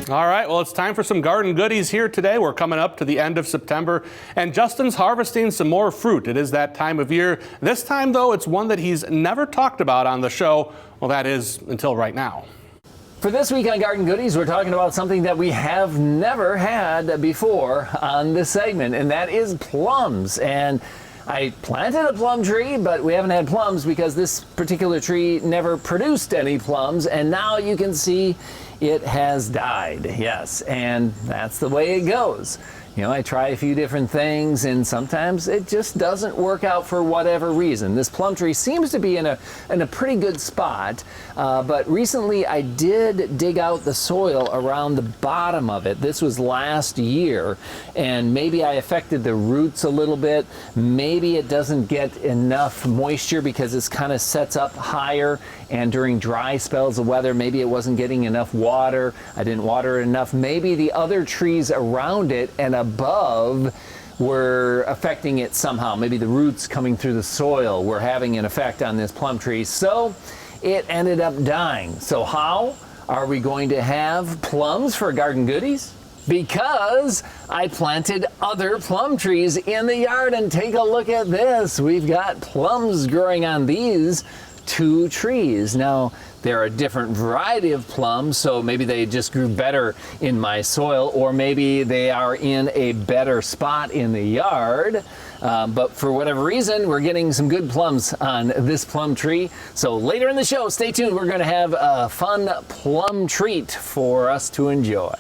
All right, well, it's time for some garden goodies here today. We're coming up to the end of September, and Justin's harvesting some more fruit. It is that time of year. This time, though, it's one that he's never talked about on the show. Well, that is until right now. For this week on Garden Goodies, we're talking about something that we have never had before on this segment, and that is plums. And I planted a plum tree, but we haven't had plums because this particular tree never produced any plums, and now you can see it has died. Yes, and that's the way it goes. You know, I try a few different things, and sometimes it just doesn't work out for whatever reason. This plum tree seems to be in a pretty good spot, but recently I did dig out the soil around the bottom of it. This was last year, and maybe I affected the roots a little bit. Maybe it doesn't get enough moisture because it kind of sets up higher, and during dry spells of weather, maybe it wasn't getting enough water. I didn't water it enough. Maybe the other trees around it and above were affecting it somehow. Maybe the roots coming through the soil were having an effect on this plum tree. So it ended up dying. So how are we going to have plums for Garden Goodies? Because I planted other plum trees in the yard, and take a look at this. We've got plums growing on these 2 trees. Now, they're a different variety of plums, so maybe they just grew better in my soil, or maybe they are in a better spot in the yard. But for whatever reason, we're getting some good plums on this plum tree. So later in the show, stay tuned. We're going to have a fun plum treat for us to enjoy.